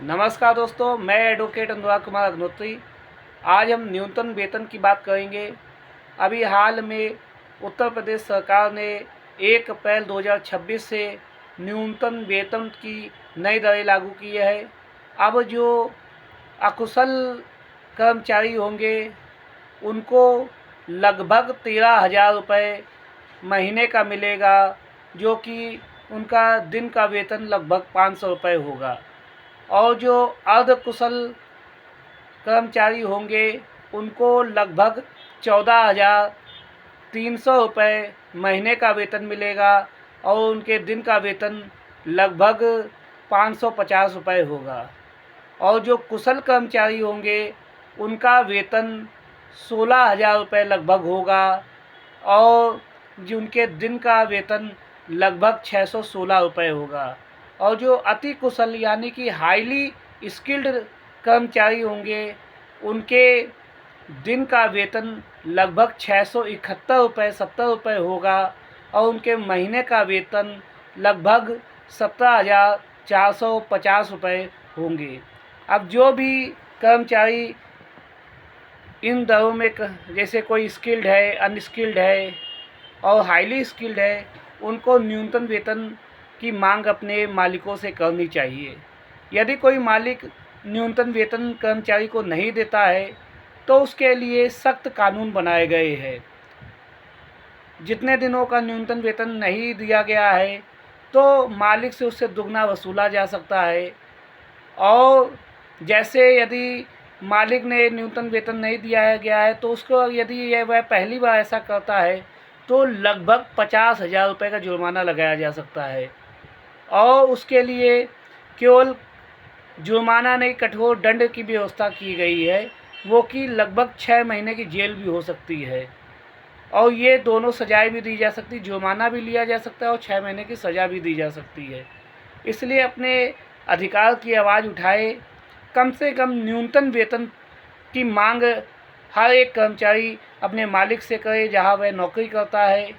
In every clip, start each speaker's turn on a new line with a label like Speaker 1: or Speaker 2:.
Speaker 1: नमस्कार दोस्तों, मैं एडवोकेट अनुराग कुमार अग्नोत्री। आज हम न्यूनतम वेतन की बात करेंगे। अभी हाल में उत्तर प्रदेश सरकार ने 1 अप्रैल 2026 से न्यूनतम वेतन की नई दरें लागू की है। अब जो अकुशल कर्मचारी होंगे उनको लगभग 13,000 रुपये महीने का मिलेगा, जो कि उनका दिन का वेतन लगभग 500 रुपये होगा। और जो अर्ध कुशल कर्मचारी होंगे उनको लगभग 14,300 रुपये महीने का वेतन मिलेगा और उनके दिन का वेतन लगभग 550 रुपये होगा। और जो कुशल कर्मचारी होंगे उनका वेतन 16,000 रुपये लगभग होगा और जो उनके दिन का वेतन लगभग 616 रुपये होगा। और जो अति कुशल यानी कि हाईली स्किल्ड कर्मचारी होंगे उनके दिन का वेतन लगभग 671 रुपये 70 रुपये होगा और उनके महीने का वेतन लगभग 17,450 रुपये होंगे। अब जो भी कर्मचारी इन दरों में जैसे कोई स्किल्ड है, अनस्किल्ड है और हाईली स्किल्ड है, उनको न्यूनतम वेतन की मांग अपने मालिकों से करनी चाहिए। यदि कोई मालिक न्यूनतम वेतन कर्मचारी को नहीं देता है तो उसके लिए सख्त कानून बनाए गए हैं। जितने दिनों का न्यूनतम वेतन नहीं दिया गया है तो मालिक से उससे दुगना वसूला जा सकता है। और जैसे यदि मालिक ने न्यूनतम वेतन नहीं दिया गया है तो उसको यदि वह पहली बार ऐसा करता है तो लगभग 50,000 रुपये का जुर्माना लगाया जा सकता है। और उसके लिए केवल जुर्माना नहीं, कठोर दंड की व्यवस्था की गई है, वो कि लगभग 6 महीने की जेल भी हो सकती है। और ये दोनों सजाएं भी दी जा सकती, जुर्माना भी लिया जा सकता है और 6 महीने की सज़ा भी दी जा सकती है। इसलिए अपने अधिकार की आवाज़ उठाए, कम से कम न्यूनतम वेतन की मांग हर एक कर्मचारी अपने मालिक से करे जहां वह नौकरी करता है।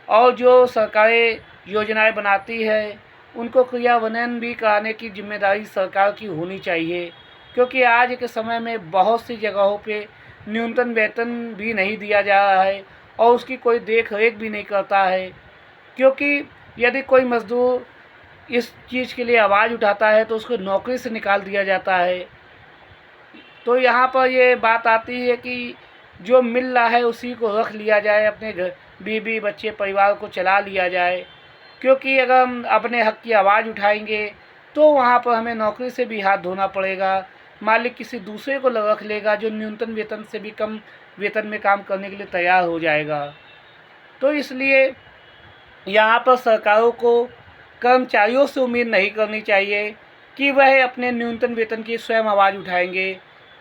Speaker 1: और जो सरकारें योजनाएं बनाती है उनको क्रियान्वयन भी कराने की जिम्मेदारी सरकार की होनी चाहिए, क्योंकि आज के समय में बहुत सी जगहों पे न्यूनतम वेतन भी नहीं दिया जा रहा है और उसकी कोई देख रेख भी नहीं करता है। क्योंकि यदि कोई मज़दूर इस चीज़ के लिए आवाज़ उठाता है तो उसको नौकरी से निकाल दिया जाता है। तो यहाँ पर ये बात आती है कि जो मिल रहा है उसी को रख लिया जाए, अपने घर बीवी बच्चे परिवार को चला लिया जाए। क्योंकि अगर हम अपने हक़ की आवाज़ उठाएंगे तो वहाँ पर हमें नौकरी से भी हाथ धोना पड़ेगा। मालिक किसी दूसरे को रख लेगा जो न्यूनतम वेतन से भी कम वेतन में काम करने के लिए तैयार हो जाएगा। तो इसलिए यहाँ पर सरकारों को कर्मचारियों से उम्मीद नहीं करनी चाहिए कि वह अपने न्यूनतम वेतन की स्वयं आवाज़ उठाएंगे।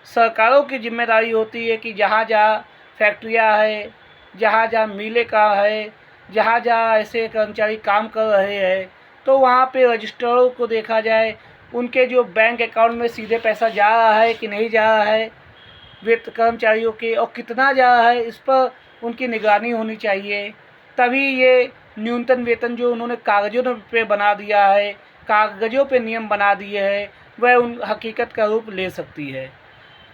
Speaker 1: सरकारों की जिम्मेदारी होती है कि जहाँ जहाँ फैक्ट्रियाँ है, जहाँ जहाँ मिलें का है, जहाँ जहाँ ऐसे कर्मचारी काम कर रहे हैं तो वहाँ पे रजिस्टरों को देखा जाए, उनके जो बैंक अकाउंट में सीधे पैसा जा रहा है कि नहीं जा रहा है वेतन कर्मचारियों के, और कितना जा रहा है इस पर उनकी निगरानी होनी चाहिए। तभी ये न्यूनतम वेतन जो उन्होंने कागज़ों पे बना दिया है, कागज़ों पे नियम बना दिए हैं, वह उन हकीकत का रूप ले सकती है।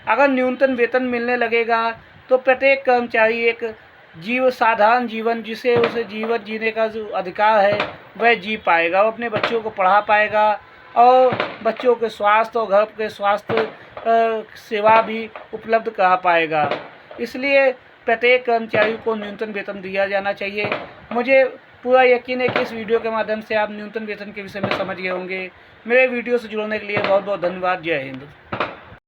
Speaker 1: अगर न्यूनतम वेतन मिलने लगेगा तो प्रत्येक कर्मचारी एक साधारण जीवन, जिसे उसे जीवन जीने का जो अधिकार है वह जी पाएगा। वो अपने बच्चों को पढ़ा पाएगा और बच्चों के स्वास्थ्य और घर के स्वास्थ्य सेवा भी उपलब्ध करा पाएगा। इसलिए प्रत्येक कर्मचारी को न्यूनतम वेतन दिया जाना चाहिए। मुझे पूरा यकीन है कि इस वीडियो के माध्यम से आप न्यूनतम वेतन के विषय में समझ गए होंगे। मेरे वीडियो से जुड़ने के लिए बहुत बहुत धन्यवाद। जय हिंद।